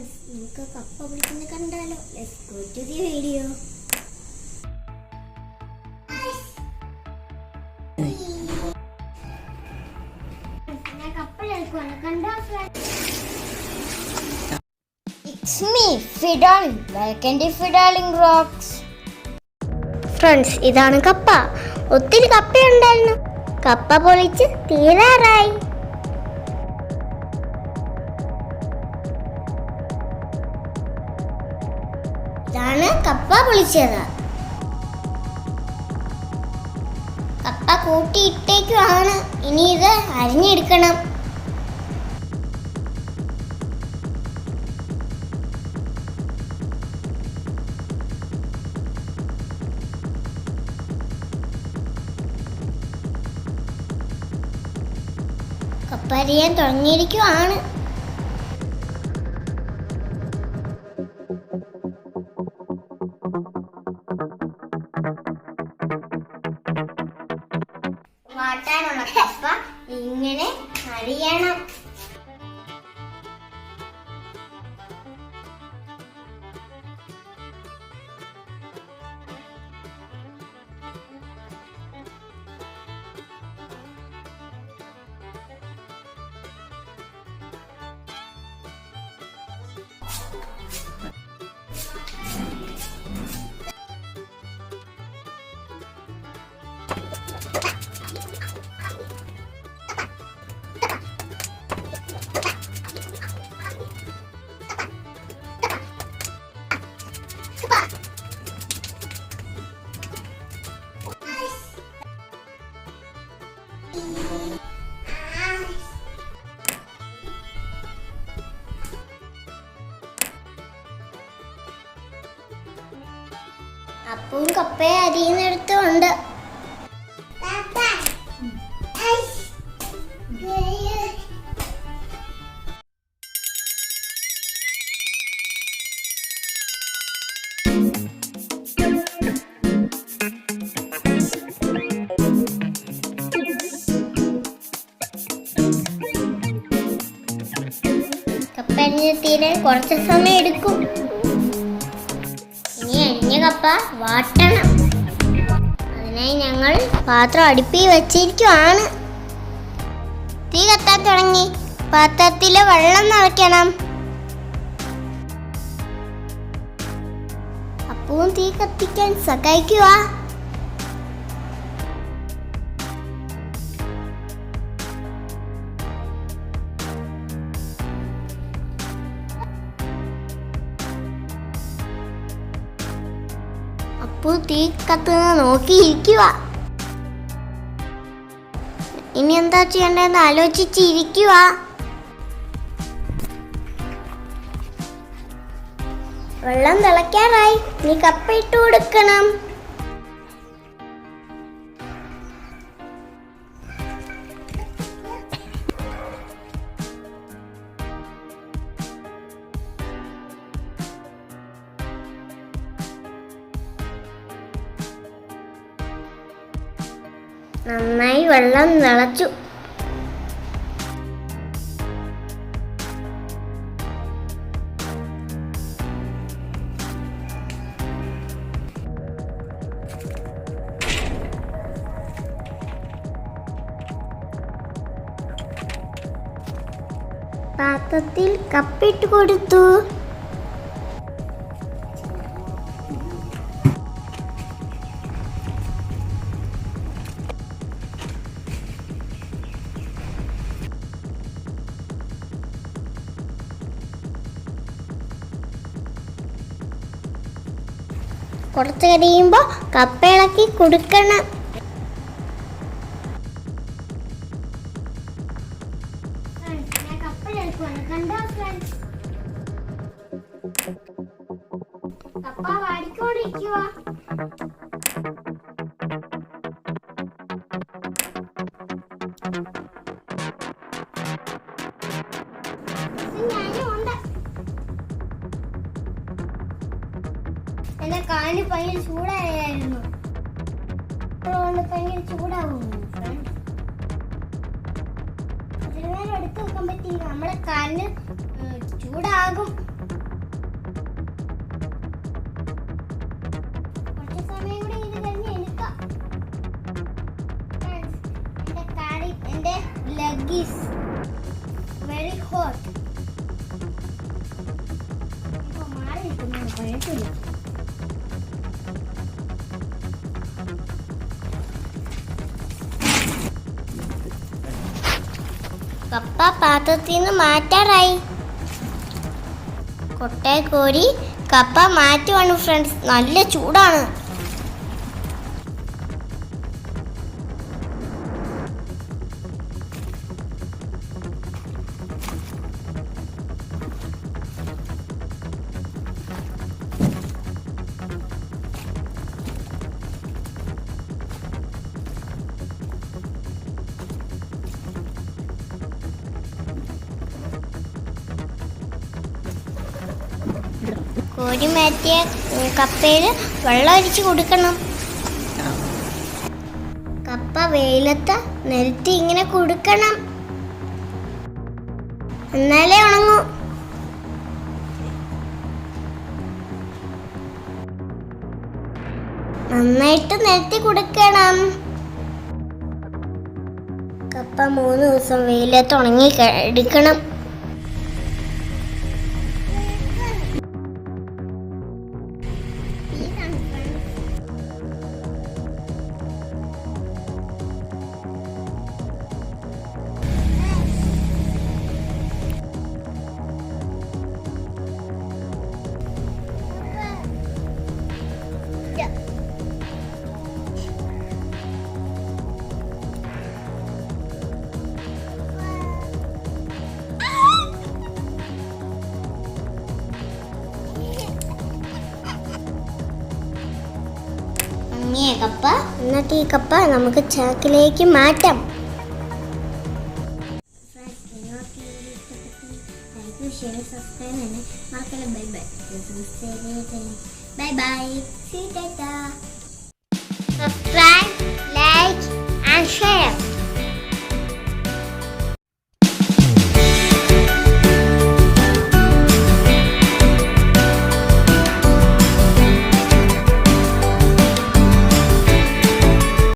Friends, നമുക്ക് കപ്പ പൊളിക്കുന്നത് കണ്ടാലോ? Let's go to the video. ഞാൻ കപ്പ എടുക്കുവാണ്, കണ്ടോ friends? It's me, Fridolin. Welcome to Fridolin Rockzz. Friends, ഇതാണ് കപ്പ. ഒത്തിരി കപ്പയുണ്ടായിരുന്നു. കപ്പ പൊളിച്ച് തീരാറായി. ഇതാണ് കപ്പ പൊളിച്ചത്. കപ്പ കൂട്ടിയിട്ടേക്കുവാണ്. ഇനി ഇത് അരിഞ്ഞെടുക്കണം. കപ്പ അരിയാൻ തുടങ്ങിയിരിക്കുവാണ്. വാട്ടാനുള്ള കപ്പ ഇങ്ങനെ അരിയണം. അപ്പവും കപ്പയെ അരിയുന്നിടത്തുണ്ട്. കപ്പ അരിഞ്ഞ് തീരാൻ കുറച്ച് സമയം എടുക്കും. ഇനി അരിഞ്ഞ കപ്പ വാട്ടണം. അതിനായി ഞങ്ങൾ പാത്രം അടുപ്പിൽ വെച്ചിരിക്കുവാണ്. തീ കത്താൻ തുടങ്ങി. പാത്രത്തിലെ വെള്ളം നിറയ്ക്കണം. അപ്പവും തീ കത്തിക്കാൻ സഹായിക്കുക. അപ്പു തീ കത്തുന്ന നോക്കിയിരിക്കുക. ഇനി എന്താ ചെയ്യേണ്ടതെന്ന് ആലോചിച്ചിരിക്കുക. വെള്ളം തിളയ്ക്കാറായി. നീ കപ്പ ഇട്ട് കൊടുക്കണം. നന്നായി വെള്ളം തിളച്ചു. പാത്രത്തിൽ കപ്പിട്ട് കൊടുത്തു. കുറച്ച് കഴിയുമ്പോൾ കപ്പ ഇളക്കി കൊടുക്കണം. കപ്പ വാടിക്കൊണ്ടിരിക്കുക. എന്റെ കാലിന് ഭയങ്കര ചൂടായിരുന്നു. ഭയങ്കര ചൂടാവുന്നു. എടുത്ത് വെക്കാൻ പറ്റില്ല. നമ്മളെ കാലിന് ചൂടാകും. Maggi is very hot. ഇപ്പോൾ മാറിയിരിക്കുന്നു, കുഴപ്പമില്ല. കപ്പ പാത്രത്തിൽ നിന്ന് മാറ്റാറായി. കൊട്ടയെ കോരി കപ്പ മാറ്റുവാണ് ഫ്രണ്ട്സ്. നല്ല ചൂടാണ്. കോരി മാറ്റിയ കപ്പയിൽ വെള്ളം ഒഴിച്ച് കൊടുക്കണം. കപ്പ വെയിലത്ത് നിരത്തി ഇങ്ങനെ കൊടുക്കണം, എന്നാലേ ഉണങ്ങൂ. നന്നായിട്ട് നിരത്തി കൊടുക്കണം. കപ്പ 3 ദിവസം വെയിലത്ത് ഉണങ്ങി എടുക്കണം. കപ്പ എന്നിട്ട് ഈ കപ്പ നമുക്ക് ചാക്കിലേക്ക് മാറ്റാം. Subscribe, like and share.